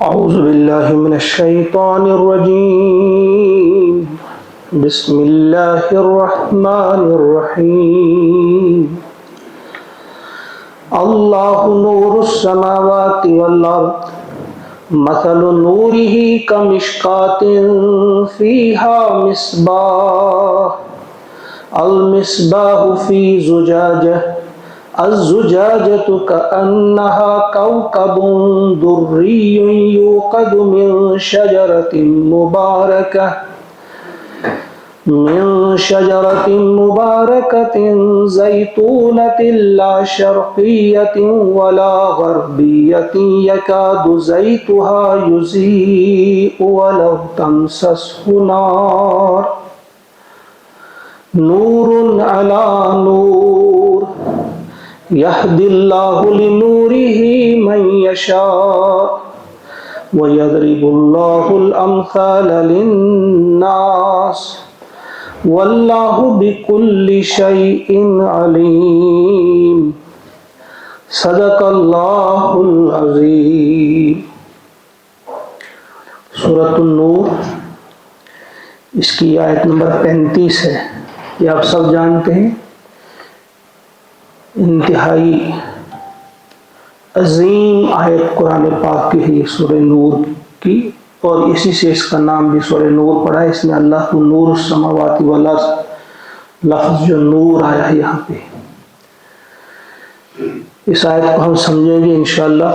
أعوذ بالله من الشيطان الرجيم. بسم الله الرحمن الرحيم. الله نور السماوات والأرض مثل نوره كمشكاة فيها مصباح المصباح في زجاجة الزجاجة كأنها كوكب دري يوقد من شجرة مباركة زيتونة لا شرقية ولا غربية يكاد زيتها يضيء ولو تمسسه نار نور على نور يهدي الله لنوره من يشاء ويضرب الله الأمثال للناس والله بكل شيء عليم. صدق اللہ العظیم. سورۃ النور، اس کی آیت نمبر 35 ہے. یہ آپ سب جانتے ہیں، انتہائی عظیم آیت قرآن پاک کی ہے یہ سورہ نور کی، اور اسی سے اس کا نام بھی سورہ نور پڑا ہے. اس میں اللہ کو نور السماوات والارض لفظ جو نور آیا ہے یہاں پہ. اس آیت کو ہم سمجھیں گے انشاءاللہ.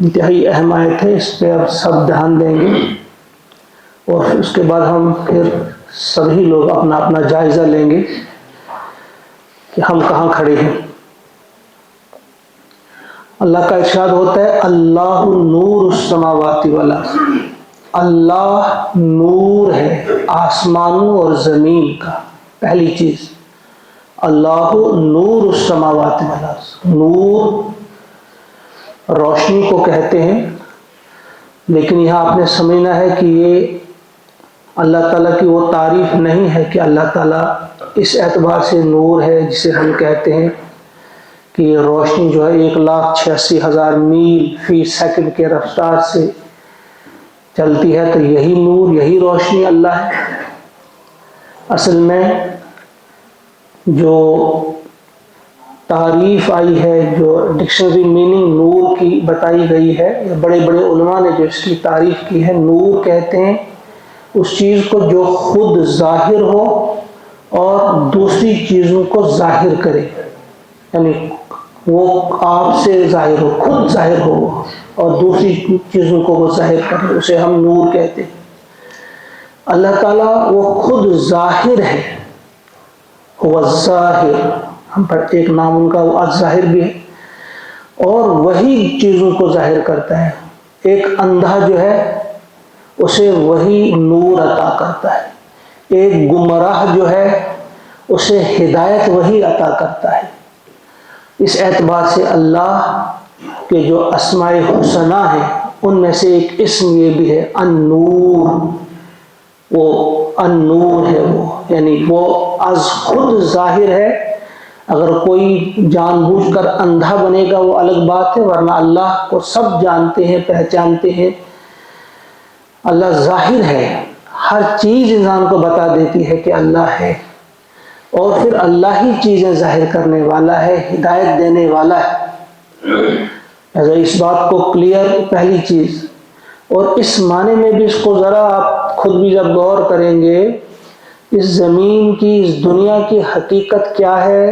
انتہائی اہم آیت ہے، اس پہ اب سب دھیان دیں گے، اور اس کے بعد ہم پھر سبھی لوگ اپنا اپنا جائزہ لیں گے کہ ہم کہاں کھڑے ہیں. اللہ کا ارشاد ہوتا ہے اللہ نور السماوات والارض. اللہ نور ہے آسمانوں اور زمین کا. پہلی چیز اللہ نور السماوات والارض. نور روشنی کو کہتے ہیں، لیکن یہاں آپ نے سمجھنا ہے کہ یہ اللہ تعالیٰ کی وہ تعریف نہیں ہے کہ اللہ تعالیٰ اس اعتبار سے نور ہے جسے ہم کہتے ہیں کہ یہ روشنی جو ہے 1,86,000 میل فی سیکنڈ کے رفتار سے چلتی ہے تو یہی نور، یہی روشنی اللہ ہے. اصل میں جو تعریف آئی ہے، جو ڈکشنری میننگ نور کی بتائی گئی ہے، یا بڑے بڑے علماء نے جو اس کی تعریف کی ہے، نور کہتے ہیں اس چیز کو جو خود ظاہر ہو اور دوسری چیزوں کو ظاہر کرے. یعنی وہ آپ سے ظاہر ہو، خود ظاہر ہو اور دوسری چیزوں کو وہ ظاہر کرے، اسے ہم نور کہتے ہیں. اللہ تعالیٰ وہ خود ظاہر ہے، وہ ظاہر. ہم پر ایک نام ان کا وہ الظاہر بھی ہے، اور وہی چیزوں کو ظاہر کرتا ہے. ایک اندھا جو ہے اسے وہی نور عطا کرتا ہے. ایک گمراہ جو ہے اسے ہدایت وہی عطا کرتا ہے. اس اعتبار سے اللہ کے جو اسماء حسنہ ہیں ان میں سے ایک اسم یہ بھی ہے النور. وہ النور ہے، وہ یعنی وہ از خود ظاہر ہے. اگر کوئی جان بوجھ کر اندھا بنے گا وہ الگ بات ہے، ورنہ اللہ کو سب جانتے ہیں، پہچانتے ہیں. اللہ ظاہر ہے، ہر چیز انسان کو بتا دیتی ہے کہ اللہ ہے، اور پھر اللہ ہی چیزیں ظاہر کرنے والا ہے، ہدایت دینے والا ہے. اس بات کو کلیئر پہلی چیز. اور اس معنی میں بھی اس کو ذرا آپ خود بھی جب غور کریں گے، اس زمین کی، اس دنیا کی حقیقت کیا ہے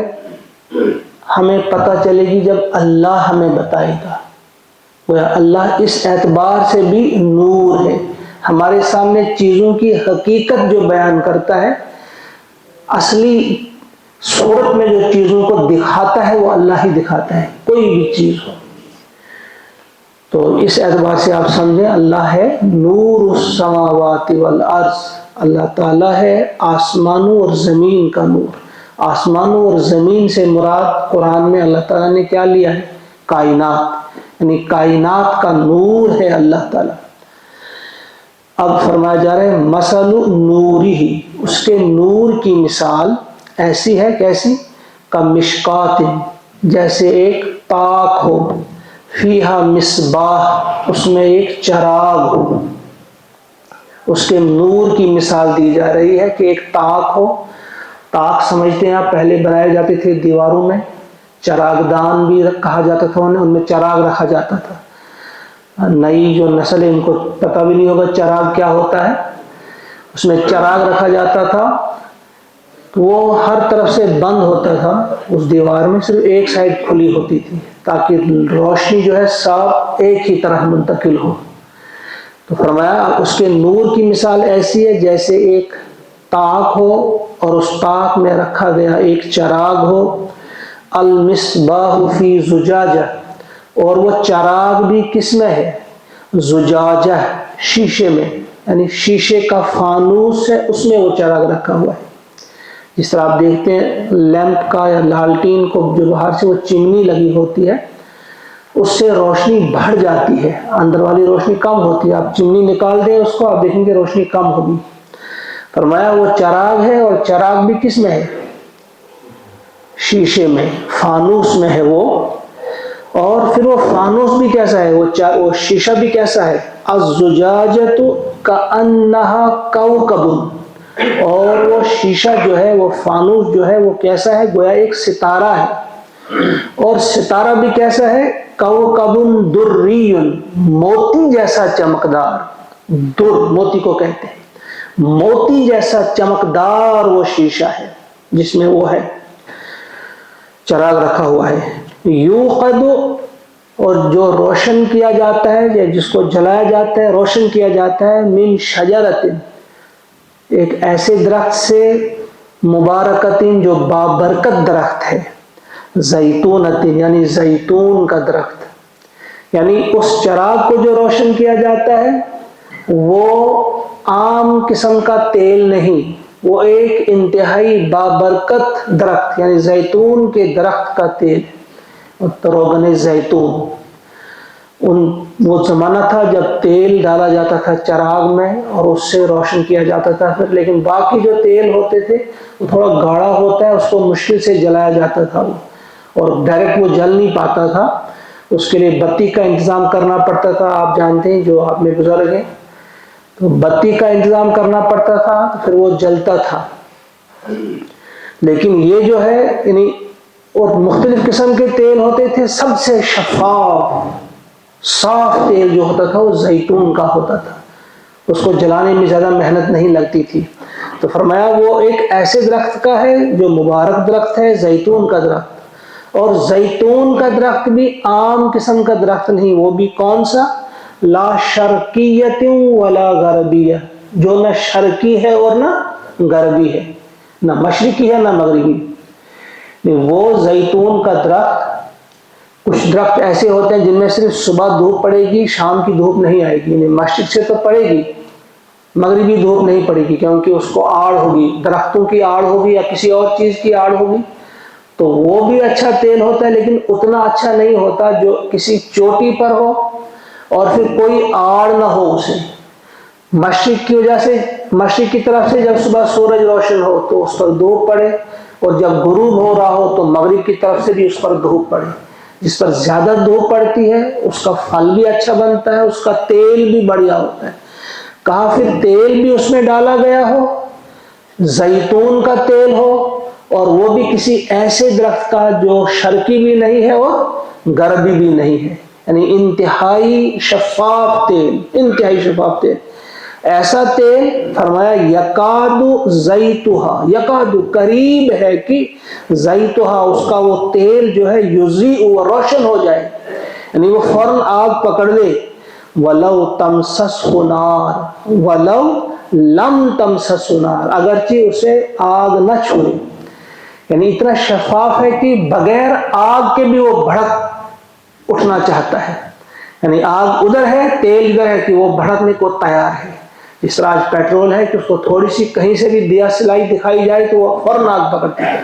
ہمیں پتہ چلے گی جب اللہ ہمیں بتائے گا. اللہ اس اعتبار سے بھی نور ہے، ہمارے سامنے چیزوں کی حقیقت جو بیان کرتا ہے، اصلی صورت میں جو چیزوں کو دکھاتا ہے وہ اللہ ہی دکھاتا ہے، کوئی بھی چیز ہو. تو اس اعتبار سے آپ سمجھیں اللہ ہے نور السماوات والارض. اللہ تعالیٰ ہے آسمانوں اور زمین کا نور. آسمانوں اور زمین سے مراد قرآن میں اللہ تعالیٰ نے کیا لیا ہے؟ کائنات. یعنی کائنات کا نور ہے اللہ تعالیٰ. اب فرمایا جا رہا ہے مثل نوری، اس کے نور کی مثال ایسی ہے، کیسی؟ کمشکات، جیسے ایک تاک ہو، فیہا مصباح، اس میں ایک چراغ ہو، اس کے نور کی مثال دی جا رہی ہے کہ ایک طاق ہو. طاق سمجھتے ہیں آپ، پہلے بنائے جاتے تھے دیواروں میں، چراغ دان بھی کہا جاتا تھا انہیں، ان میں چراغ رکھا جاتا تھا. نئی جو نسل ہے ان کو پتہ بھی نہیں ہوگا چراغ کیا ہوتا ہے. اس میں چراغ رکھا جاتا تھا، وہ ہر طرف سے بند ہوتا تھا، اس دیوار میں صرف ایک سائڈ کھلی ہوتی تھی تاکہ روشنی جو ہے صاف ایک ہی طرح منتقل ہو. تو فرمایا اس کے نور کی مثال ایسی ہے جیسے ایک طاق ہو اور اس طاق میں رکھا گیا ایک چراغ ہو. المصباح فی زجاجہ، اور وہ چراغ بھی کس میں ہے؟ زجاجہ، شیشے میں، یعنی شیشے کا فانوس ہے، اس میں وہ چراغ رکھا ہوا ہے. جس طرح آپ دیکھتے ہیں لیمپ کا یا لالٹین کو جو باہر سے وہ چمنی لگی ہوتی ہے اس سے روشنی بڑھ جاتی ہے، اندر والی روشنی کم ہوتی ہے. آپ چمنی نکال دیں اس کو، آپ دیکھیں گے روشنی کم ہوگی. فرمایا وہ چراغ ہے، اور چراغ بھی کس میں ہے؟ شیشے میں، فانوس میں ہے وہ. اور پھر وہ فانوس بھی کیسا ہے، وہ شیشہ بھی کیسا ہے؟ الزجاجۃ کأنہا کوکب، اور وہ شیشہ جو ہے، وہ فانوس جو ہے وہ کیسا ہے؟ گویا ایک ستارہ ہے. اور ستارہ بھی کیسا ہے؟ کوکب دری، موتی جیسا چمکدار. در موتی کو کہتے ہیں، موتی جیسا چمکدار وہ شیشہ ہے جس میں وہ ہے چراغ رکھا ہوا ہے. یوقد، اور جو روشن کیا جاتا ہے یا جس کو جلایا جاتا ہے، روشن کیا جاتا ہے، من شجرۃ، ایک ایسے درخت سے، مبارکۃ جو بابرکت درخت ہے، زیتونۃ یعنی زیتون کا درخت. یعنی اس چراغ کو جو روشن کیا جاتا ہے وہ عام قسم کا تیل نہیں، وہ ایک انتہائی بابرکت درخت یعنی زیتون کے درخت کا تیل، روغن زیتون. وہ زمانہ تھا جب تیل ڈالا جاتا تھا چراغ میں اور اس سے روشن کیا جاتا تھا پھر. لیکن باقی جو تیل ہوتے تھے وہ تھوڑا گاڑھا ہوتا ہے، اس کو مشکل سے جلایا جاتا تھا اور ڈائریکٹ وہ جل نہیں پاتا تھا. اس کے لیے بتی کا انتظام کرنا پڑتا تھا. آپ جانتے ہیں جو آپ میں بزرگ ہیں، تو بتی کا انتظام کرنا پڑتا تھا تو پھر وہ جلتا تھا. لیکن یہ جو ہے یعنی اور مختلف قسم کے تیل ہوتے تھے، سب سے شفاف صاف تیل جو ہوتا تھا وہ زیتون کا ہوتا تھا، اس کو جلانے میں زیادہ محنت نہیں لگتی تھی. تو فرمایا وہ ایک ایسے درخت کا ہے جو مبارک درخت ہے، زیتون کا درخت. اور زیتون کا درخت بھی عام قسم کا درخت نہیں، وہ بھی کون سا؟ لا شرقیت ولا غربیہ، جو نہ شرقی ہے اور نہ غربی ہے، نہ مشرقی ہے نہ مغربی. وہ زیتون کا درخت، کچھ درخت ایسے ہوتے ہیں جن میں صرف صبح دھوپ پڑے گی، شام کی دھوپ نہیں آئے گی، یعنی مشرق سے تو پڑے گی، مغربی دھوپ نہیں پڑے گی کیونکہ اس کو آڑ ہوگی، درختوں کی آڑ ہوگی یا کسی اور چیز کی آڑ ہوگی. تو وہ بھی اچھا تیل ہوتا ہے لیکن اتنا اچھا نہیں ہوتا جو کسی چوٹی پر ہو اور پھر کوئی آڑ نہ ہو اسے. مشرق کی وجہ سے، مشرق کی طرف سے جب صبح سورج روشن ہو تو اس پر دھوپ پڑے، اور جب غروب ہو رہا ہو تو مغرب کی طرف سے بھی اس پر دھوپ پڑے. جس پر زیادہ دھوپ پڑتی ہے اس کا پھل بھی اچھا بنتا ہے، اس کا تیل بھی بڑھیا ہوتا ہے. کہا پھر تیل بھی اس میں ڈالا گیا ہو، زیتون کا تیل ہو، اور وہ بھی کسی ایسے درخت کا جو شرقی بھی نہیں ہے اور غربی بھی نہیں ہے، یعنی انتہائی شفاف تیل، انتہائی شفاف تیل. ایسا تیل فرمایا یکاد زیتھا، یکاد قریب ہے کہ زیتھا، اس کا وہ تیل جو ہے یضیء، وہ روشن ہو جائے، یعنی وہ فوراً آگ پکڑ لے. ولو تمسسہ نار ولو لم تمسسہ نار، اگرچہ اسے آگ نہ چھوئے. یعنی اتنا شفاف ہے کہ بغیر آگ کے بھی وہ بھڑک اٹھنا چاہتا ہے. یعنی آگ ادھر ہے، تیل ادھر ہے کہ وہ بھڑکنے کو تیار ہے. جس طرح آج پیٹرول ہے کہ اس کو تھوڑی سی کہیں سے بھی دیا سلائی دکھائی جائے تو وہ فوراً آگ پکڑتی ہے.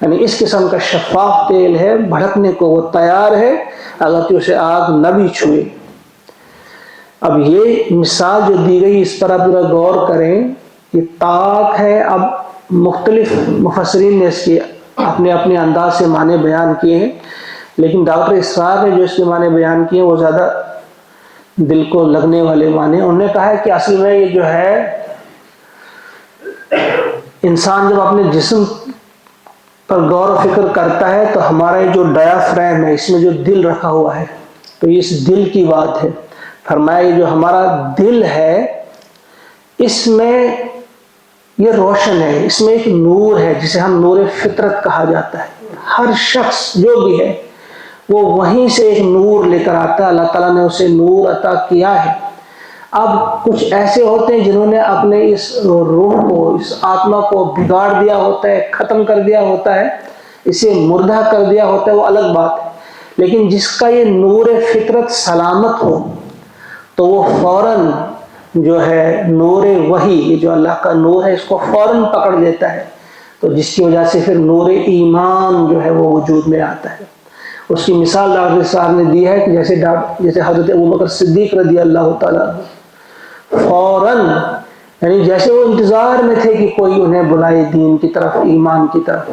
یعنی اس قسم کا شفاف تیل ہے، بھڑکنے کو وہ تیار ہے اگرچہ اسے آگ نہ بھی چھوئے. اب یہ مثال جو دی گئی اس پر آپ ذرا غور کریں. یہ طاق ہے. اب مختلف مفسرین نے اس کے اپنے اپنے انداز سے معنی بیان کیے ہیں. لیکن ڈاکٹر اسرار نے جو اس کے معنی بیان کیے وہ زیادہ دل کو لگنے والے معنی. انہوں نے کہا ہے کہ اصل میں یہ جو ہے انسان جب اپنے جسم پر غور و فکر کرتا ہے تو ہمارا جو ڈایافرام ہے اس میں جو دل رکھا ہوا ہے تو یہ اس دل کی بات ہے. فرمایا یہ جو ہمارا دل ہے اس میں یہ روشن ہے, اس میں ایک نور ہے جسے ہم نور فطرت کہا جاتا ہے. ہر شخص جو بھی ہے وہ وہیں سے ایک نور لے کر آتا ہے, اللہ تعالیٰ نے اسے نور عطا کیا ہے. اب کچھ ایسے ہوتے ہیں جنہوں نے اپنے اس روح کو, اس آتما کو بگاڑ دیا ہوتا ہے, ختم کر دیا ہوتا ہے, اسے مردہ کر دیا ہوتا ہے, وہ الگ بات ہے. لیکن جس کا یہ نور فطرت سلامت ہو تو وہ فوراً جو ہے نور وحی, یہ جو اللہ کا نور ہے اس کو فوراً پکڑ لیتا ہے, تو جس کی وجہ سے پھر نور ایمان جو ہے وہ وجود میں آتا ہے. اس کی مثال ڈاکٹر صاحب نے دی ہے کہ جیسے حضرت ابوبکر صدیق رضی اللہ تعالیٰ فوراً, یعنی جیسے وہ انتظار میں تھے کہ کوئی انہیں بلائے دین کی طرف, ایمان کی طرف.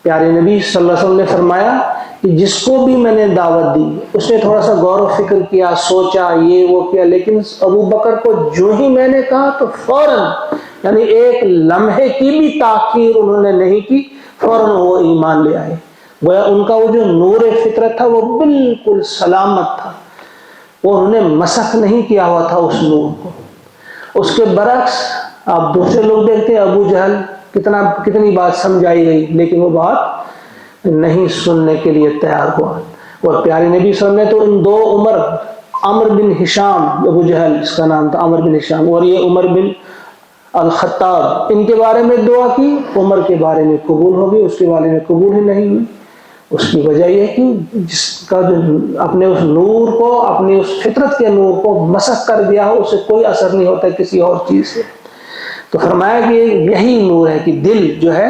پیارے نبی صلی اللہ علیہ وسلم نے فرمایا کہ جس کو بھی میں نے دعوت دی اس نے تھوڑا سا غور و فکر کیا, سوچا, یہ وہ کیا, لیکن ابو بکر کو جو ہی میں نے کہا تو فوراً, یعنی ایک لمحے کی بھی تاخیر انہوں نے نہیں کی, فوراً وہ ایمان لے آئے. وہ ان کا وہ جو نور فطرت تھا وہ بالکل سلامت تھا, وہ انہوں نے مسخ نہیں کیا ہوا تھا اس نور کو. اس کے برعکس آپ دوسرے لوگ دیکھتے ہیں, ابو جہل کتنی بات سمجھائی گئی لیکن وہ بات نہیں سننے کے لیے تیار ہوا. اور پیارے نبی صلی اللہ علیہ وسلم نے تو ان دو عمر, عمر بن ہشام, ابو جہل اس کا نام تھا عمر بن ہشام, اور یہ عمر بن الخطاب, ان کے بارے میں دعا کی. عمر کے بارے میں قبول ہو گئی, اس کے بارے میں قبول ہی نہیں ہوئی. اس کی وجہ یہ کہ جس کا جو اپنے اس نور کو, اپنی اس فطرت کے نور کو مسخ کر دیا ہو اسے کوئی اثر نہیں ہوتا کسی اور چیز سے. تو فرمایا کہ یہی نور ہے کہ دل جو ہے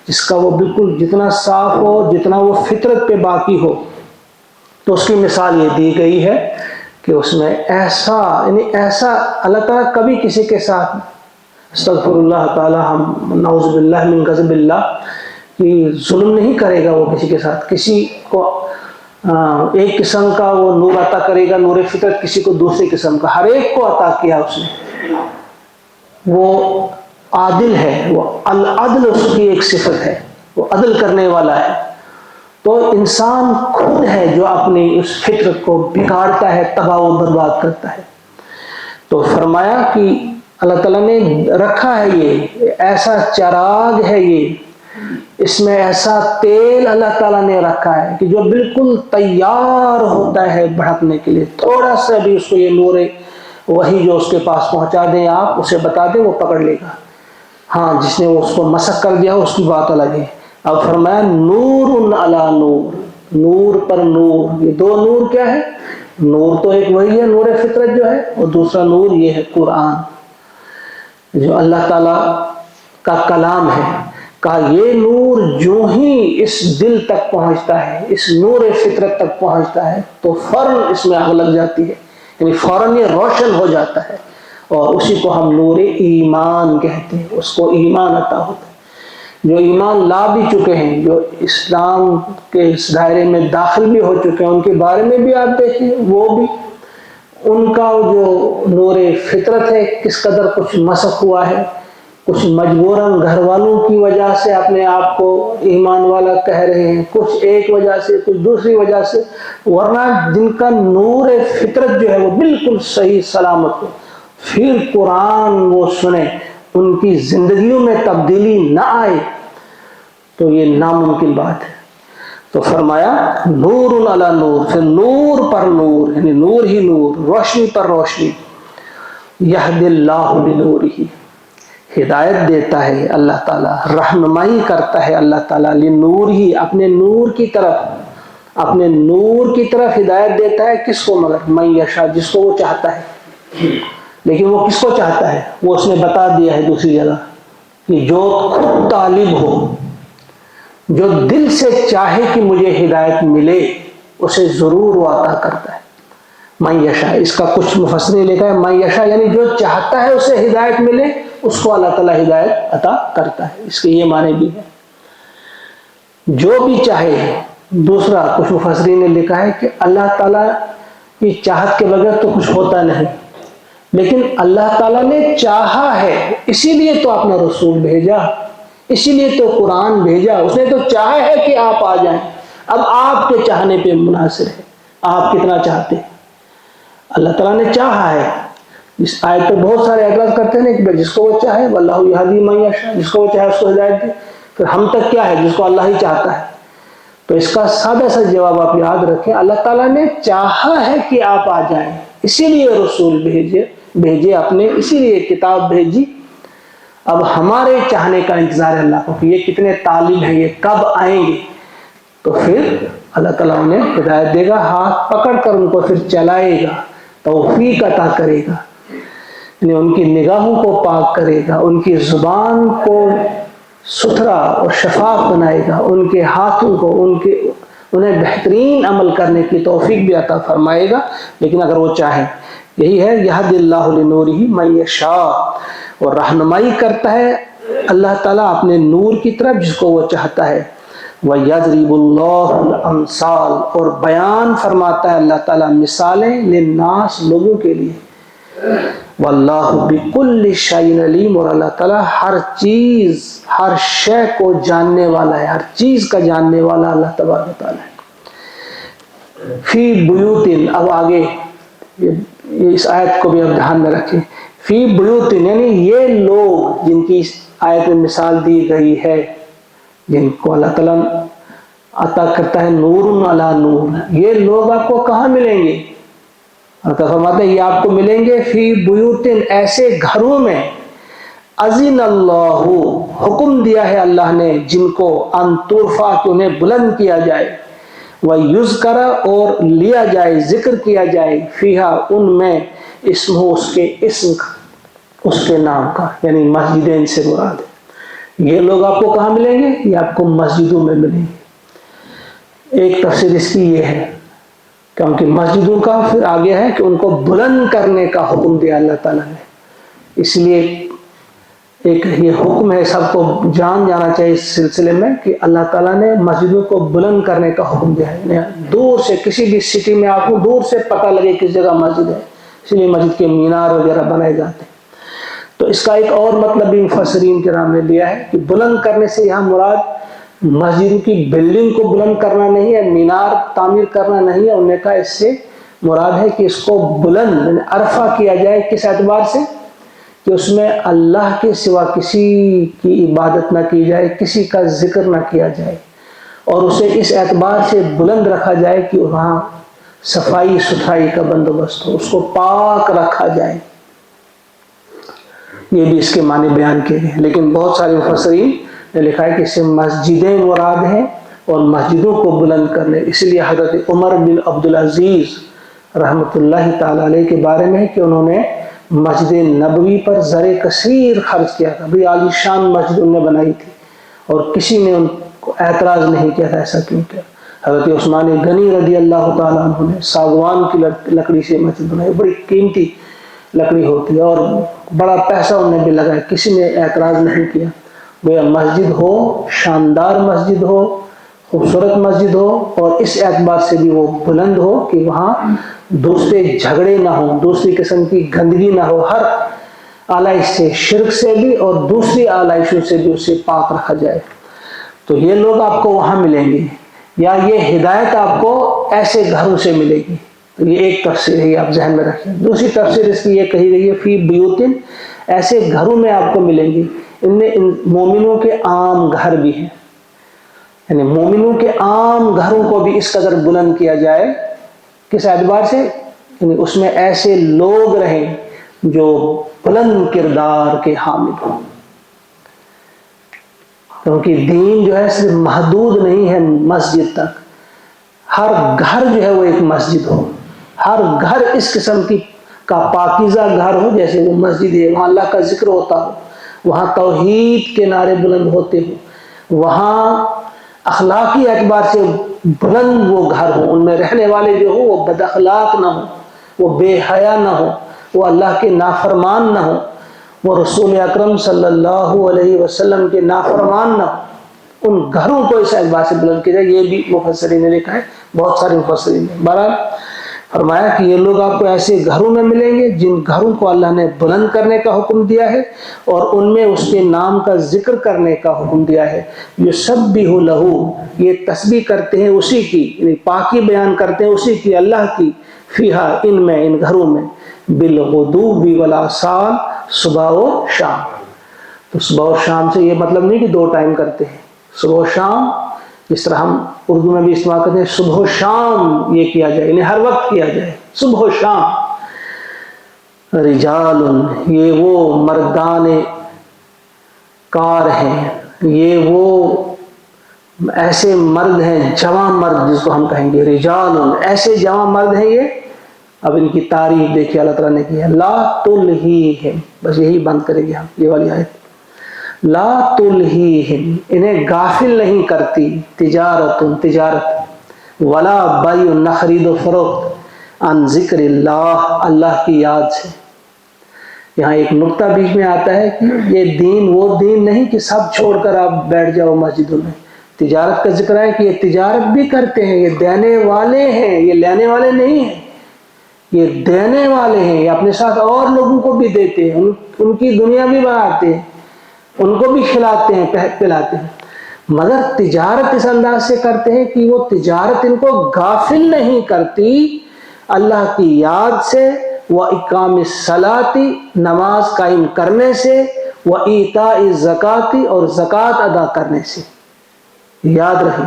جس کا وہ بالکل جتنا صاف ہو, جتنا وہ فطرت پہ باقی ہو, تو اس کی مثال یہ دی گئی ہے کہ اس میں ایسا, یعنی ایسا اللہ تعالیٰ کبھی کسی کے ساتھ, استغفر اللہ تعالیٰ, ہم نعوذ باللہ من غضب اللہ, کہ ظلم نہیں کرے گا وہ کسی کے ساتھ. کسی کو ایک قسم کا وہ نور عطا کرے گا, نور فطرت, کسی کو دوسری قسم کا, ہر ایک کو عطا کیا اس نے. وہ عادل ہے, وہ العدل اس کی ایک صفت ہے, وہ عدل کرنے والا ہے. تو انسان خود ہے جو اپنی اس فطرت کو بگاڑتا ہے, تباہ و برباد کرتا ہے. تو فرمایا کہ اللہ تعالیٰ نے رکھا ہے یہ ایسا چراغ ہے, یہ اس میں ایسا تیل اللہ تعالیٰ نے رکھا ہے کہ جو بالکل تیار ہوتا ہے بھڑکنے کے لیے. تھوڑا سا بھی اس کو یہ نور وہی جو اس کے پاس پہنچا دیں, آپ اسے بتا دیں, وہ پکڑ لے گا. ہاں, جس نے اس کو مسخ کر دیا اس کی بات الگ ہے. اب فرمایا نور علی نور, نور پر نور. یہ دو نور کیا ہے؟ نور تو ایک وہی ہے نور فطرت جو ہے, اور دوسرا نور یہ ہے قرآن جو اللہ تعالیٰ کا کلام ہے. کہا یہ نور جو ہی اس دل تک پہنچتا ہے, اس نور فطرت تک پہنچتا ہے, تو فوراً اس میں آگ لگ جاتی ہے, یعنی فوراً یہ روشن ہو جاتا ہے, اور اسی کو ہم نور ایمان کہتے ہیں. اس کو ایمان عطا ہوتا ہے. جو ایمان لا بھی چکے ہیں, جو اسلام کے اس دائرے میں داخل بھی ہو چکے ہیں, ان کے بارے میں بھی آپ دیکھیں, وہ بھی ان کا جو نور فطرت ہے کس قدر کچھ مسخ ہوا ہے. کچھ مجبوراً گھر والوں کی وجہ سے اپنے آپ کو ایمان والا کہہ رہے ہیں, کچھ ایک وجہ سے, کچھ دوسری وجہ سے, ورنہ جن کا نور فطرت جو ہے وہ بالکل صحیح سلامت ہو, پھر قرآن وہ سنیں, ان کی زندگیوں میں تبدیلی نہ آئے, تو یہ ناممکن بات ہے. تو فرمایا نور علی نور, پھر نور پر نور, یعنی نور ہی نور, روشنی پر روشنی. یہدی اللہ بنورہ, ہدایت دیتا ہے اللہ تعالیٰ, رہنمائی کرتا ہے اللہ تعالیٰ, لنور ہی, اپنے نور کی طرف, اپنے نور کی طرف ہدایت دیتا ہے. کس کو؟ مگر من یشاء, جس کو وہ چاہتا ہے. لیکن وہ کس کو چاہتا ہے وہ اس نے بتا دیا ہے دوسری جگہ, کہ جو خود طالب ہو, جو دل سے چاہے کہ مجھے ہدایت ملے, اسے ضرور وہ عطا کرتا ہے. من یشاء, اس کا کچھ مفسرین نے لکھا ہے من یشاء یعنی جو چاہتا ہے اسے ہدایت ملے, اس کو اللہ تعالیٰ ہدایت عطا کرتا ہے. اس کے یہ معنی بھی ہے, جو بھی چاہے دوسرا کچھ مفسرین نے لکھا ہے کہ اللہ تعالیٰ کی چاہت کے بغیر تو کچھ ہوتا نہیں، لیکن اللہ تعالیٰ نے چاہا ہے، اسی لیے تو اپنا رسول بھیجا، اسی لیے تو قرآن بھیجا، اس نے تو چاہا ہے کہ آپ آ جائیں۔ اب آپ کے چاہنے پہ منحصر ہے آپ کتنا چاہتے ہیں۔ اللہ تعالیٰ نے چاہا ہے، اس آیت پہ بہت سارے اعتراض کرتے ہیں کہ جس کو وہ چاہے واللہ یہدی من یشاء، جس کو وہ چاہے اس کو ہدایت دے، پھر ہم تک کیا ہے جس کو اللہ ہی چاہتا ہے۔ تو اس کا سادہ سا جواب آپ یاد رکھیں، اللہ تعالیٰ نے چاہا ہے کہ آپ آ جائیں، اسی لیے رسول بھیجے اپنے، اسی لیے کتاب بھیجی۔ اب ہمارے چاہنے کا انتظار ہے اللہ کو کہ یہ کتنے طالب ہیں، یہ کب آئیں گے، تو پھر اللہ تعالیٰ انہیں ہدایت دے گا، ہاتھ پکڑ کر ان کو پھر چلائے گا، توفیق عطا کرے گا، یعنی ان کی نگاہوں کو پاک کرے گا، ان کی زبان کو ستھرا اور شفاف بنائے گا، ان کے ہاتھوں کو انہیں بہترین عمل کرنے کی توفیق بھی عطا فرمائے گا، لیکن اگر وہ چاہیں۔ یہی ہے یہد اللہ لنورہ من یشاء، اور رہنمائی کرتا ہے اللہ تعالیٰ اپنے نور کی طرف جس کو وہ چاہتا ہے۔ وَيَضْرِبُ اللَّهُ الْأَمْثَالَ، اور بیان فرماتا ہے اللہ تعالیٰ مثالیں للناس، لوگوں کے لیے۔ وَاللَّهُ بِكُلِّ شَيْءٍ عَلِيمٌ، اور اللہ تعالیٰ ہر چیز، ہر شے کو جاننے والا ہے، ہر چیز کا جاننے والا اللہ تبارک و تعالیٰ ہے۔ فی بیوتن، اب آگے اس آیت کو بھی اب دھیان میں رکھیں، فی بیوتن یعنی یہ لوگ جن کی اس آیت میں مثال دی گئی ہے، جن کو اللہ تعالیٰ عطا کرتا ہے نور علی نور، یہ لوگ آپ کو کہاں ملیں گے؟ اللہ تعالیٰ فرماتے ہیں یہ آپ کو ملیں گے فی بیوتن، ایسے گھروں میں، اذن اللہ، حکم دیا ہے اللہ نے جن کو، ان ترفع، کہ انہیں بلند کیا جائے، وَيُذْكَرَ، اور لیا جائے، ذکر کیا جائے، فیہا، ان میں، اسمہ، اس کے اسم کا، اس کے نام کا، یعنی مسجدین سے مراد ہے۔ یہ لوگ آپ کو کہاں ملیں گے؟ یہ آپ کو مسجدوں میں ملیں گے۔ ایک تفسیر اس کی یہ ہے کیونکہ مسجدوں کا پھر آگے ہے کہ ان کو بلند کرنے کا حکم دیا اللہ تعالیٰ نے، اس لیے ایک یہ حکم ہے، سب کو جان جانا چاہیے اس سلسلے میں کہ اللہ تعالیٰ نے مسجدوں کو بلند کرنے کا حکم دیا ہے۔ دور سے کسی بھی سٹی میں آپ کو دور سے پتہ لگے کس جگہ مسجد ہے، اس لیے مسجد کے مینار وغیرہ بنائے جاتے ہیں۔ تو اس کا ایک اور مطلب بھی مفسرین کرام نے لیا ہے کہ بلند کرنے سے یہاں مراد مسجد کی بلڈنگ کو بلند کرنا نہیں ہے، مینار تعمیر کرنا نہیں ہے، انہوں نے کہا اس سے مراد ہے کہ اس کو بلند، یعنی عرفہ کیا جائے، کس اعتبار سے کہ اس میں اللہ کے سوا کسی کی عبادت نہ کی جائے، کسی کا ذکر نہ کیا جائے، اور اسے اس اعتبار سے بلند رکھا جائے کہ وہاں صفائی ستھرائی کا بندوبست ہو، اس کو پاک رکھا جائے۔ یہ بھی اس کے معنی بیان کیے گئے، لیکن بہت سارے مفسرین نے لکھا ہے کہ اس سے مسجدیں مراد ہیں اور مسجدوں کو بلند کرنے، اس لیے حضرت عمر بن عبدالعزیز رحمۃ اللہ تعالی علیہ کے بارے میں ہے کہ انہوں نے مسجد نبوی پر زر کثیر خرچ کیا تھا، بڑی عالی شان مسجد انہوں نے بنائی تھی، اور کسی نے ان کو اعتراض نہیں کیا تھا ایسا کیوں کیا۔ حضرت عثمان غنی رضی اللہ تعالیٰ عنہ نے ساگوان کی لکڑی سے مسجد بنائی، بڑی قیمتی لکڑی ہوتی ہے اور بڑا پیسہ انہوں نے بھی لگایا، کسی نے اعتراض نہیں کیا۔ وہ مسجد ہو، شاندار مسجد ہو، خوبصورت مسجد ہو، اور اس اعتبار سے بھی وہ بلند ہو کہ وہاں دوسرے جھگڑے نہ ہوں، دوسری قسم کی گندگی نہ ہو، ہر آلائش سے، شرک سے بھی اور دوسری آلائشوں سے بھی اسے پاک رکھا جائے۔ تو یہ لوگ آپ کو وہاں ملیں گے، یا یہ ہدایت آپ کو ایسے گھروں سے ملے گی۔ تو یہ ایک تفسیر ہے، یہ آپ ذہن میں رکھیں۔ دوسری تفسیر اس کی یہ کہی گئی ہے فی بیوتن، ایسے گھروں میں آپ کو ملیں گی، ان میں مومنوں کے عام گھر بھی ہیں، یعنی مومنوں کے عام گھروں کو بھی اس قدر بلند کیا جائے، کس اعتبار سے؟ یعنی اس میں ایسے لوگ رہیں جو بلند کردار کے حامل ہوں، کیونکہ دین جو ہے صرف محدود نہیں ہے مسجد تک، ہر گھر جو ہے وہ ایک مسجد ہو، ہر گھر اس قسم کی کا پاکیزہ گھر ہو جیسے وہ مسجد ہے، وہاں اللہ کا ذکر ہوتا ہو، وہاں توحید کے نعرے بلند ہوتے ہوں، وہاں اخلاقی اعتبار سے بلند وہ گھر ہو، ان میں رہنے والے جو ہو وہ بد اخلاق نہ ہو، وہ بے حیا نہ ہو، وہ اللہ کے نافرمان نہ ہو، وہ رسول اکرم صلی اللہ علیہ وسلم کے نافرمان نہ ہو، ان گھروں کو اس اعتبار سے بلند کیا جائے. یہ بھی مفسرین نے لکھا ہے, بہت سارے مفسرین نے. بہرحال فرمایا کہ یہ لوگ آپ کو ایسے گھروں میں ملیں گے جن گھروں کو اللہ نے بلند کرنے کا حکم دیا ہے اور ان میں اس کے نام کا ذکر کرنے کا حکم دیا ہے. یسبح لہ, یہ تسبیح کرتے ہیں اسی کی, یعنی پاکی بیان کرتے ہیں اسی کی, اللہ کی, فیہا, ان میں, ان گھروں میں, بالغدو والآصال, صبح و شام. تو صبح و شام سے یہ مطلب نہیں کہ 2 ٹائم کرتے ہیں, صبح و شام جس طرح ہم اردو میں بھی استعمال کرتے ہیں, صبح و شام یہ کیا جائے, یعنی ہر وقت کیا جائے, صبح و شام. رجال, یہ وہ مردان کار ہیں, یہ وہ ایسے مرد ہیں, جوان مرد جس کو ہم کہیں گے, رجال, ایسے جوان مرد ہیں یہ. اب ان کی تعریف دیکھیے اللہ تعالیٰ نے کی ہے, لا تلہیہم, بس یہی بند کریں گے ہم یہ والی آیت. لا تلہیہم, انہیں غافل نہیں کرتی, تجارت, ولا بیع, خرید و فروخت, عن ذکر اللہ, اللہ کی یاد سے. یہاں ایک نقطہ بیچ میں آتا ہے کہ یہ دین وہ دین نہیں کہ سب چھوڑ کر آپ بیٹھ جاؤ مسجدوں میں. تجارت کا ذکر ہے کہ یہ تجارت بھی کرتے ہیں, یہ دینے والے ہیں, یہ لینے والے نہیں ہیں, یہ دینے والے ہیں. یہ اپنے ساتھ اور لوگوں کو بھی دیتے ہیں, ان کی دنیا بھی بناتے ہیں, ان کو بھی کھلاتے ہیں, پلاتے ہیں. مگر تجارت اس انداز سے کرتے ہیں کہ وہ تجارت ان کو غافل نہیں کرتی اللہ کی یاد سے, وَإِقَامِ الصَّلَاةِ, نماز قائم کرنے سے, وَإِيتَاءِ الزَّكَاةِ, اور زکوٰۃ ادا کرنے سے. یاد رہے,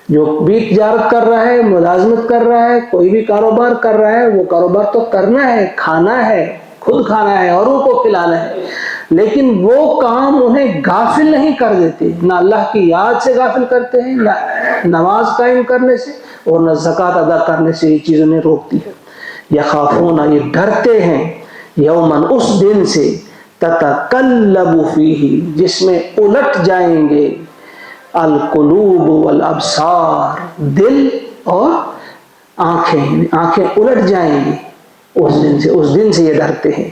جو بھی تجارت کر رہا ہے, ملازمت کر رہا ہے, کوئی بھی کاروبار کر رہا ہے, وہ کاروبار تو کرنا ہے, کھانا ہے, خود کھانا ہے, اوروں کو کھلانا ہے, لیکن وہ کام انہیں غافل نہیں کر دیتے. نہ اللہ کی یاد سے غافل کرتے ہیں, نہ نماز قائم کرنے سے, اور نہ زکوٰۃ ادا کرنے سے. یہ چیز انہیں روکتی ہے. یخافون, یہ ڈرتے ہیں, یومن, اس دن سے, تتقلب فیہ, جس میں الٹ جائیں گے, القلوب والابصار, دل اور آنکھیں, آنکھیں الٹ جائیں گی اس دن سے. اس دن سے یہ ڈرتے ہیں.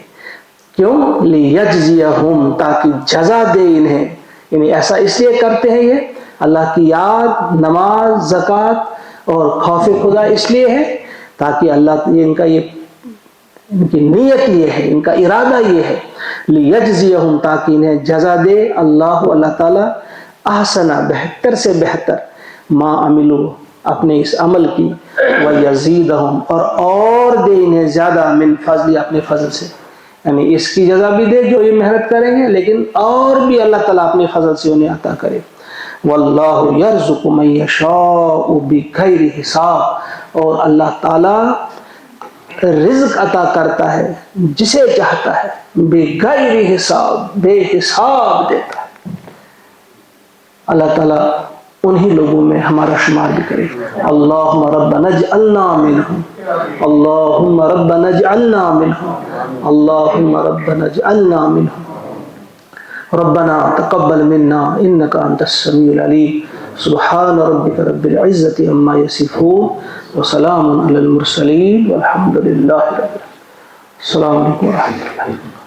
کیوں؟ لیجزیہم, تاکہ جزا دے انہیں. یعنی ایسا اس لیے کرتے ہیں یہ, اللہ کی یاد, نماز, زکوٰۃ اور خوف خدا اس لیے ہے تاکہ اللہ, ان کی نیت یہ ہے, ان کا ارادہ یہ ہے, لیجزیہم, تاکہ انہیں جزا دے اللہ تعالیٰ, احسن, بہتر سے بہتر, ما عملو, اپنے اس عمل کی, ویزیدہم, اور دے انہیں زیادہ, من فضل, اپنے فضل سے. یعنی اس کی جزا بھی دے جو یہ محنت کریں گے, لیکن اور بھی اللہ تعالیٰ اپنے فضل سے انہیں عطا کرے. واللہ یرزق من یشاء بغیر حساب, اور اللہ تعالیٰ رزق عطا کرتا ہے جسے چاہتا ہے, بغیر حساب, بے حساب دیتا ہے. اللہ تعالیٰ انہی لوگوں میں ہمارا شمار بھی کرے. اللہم ربنا اجعلنا منہم, اللہم ربنا اجعلنا منہم, اللہم ربنا اجعلنا منہم. ربنا تقبل منا انك انت السميع العليم. سبحان ربك رب العزة عما يصفون, وسلام على المرسلين, والحمد لله رب العالمين. السلام علیکم ورحمۃ اللہ.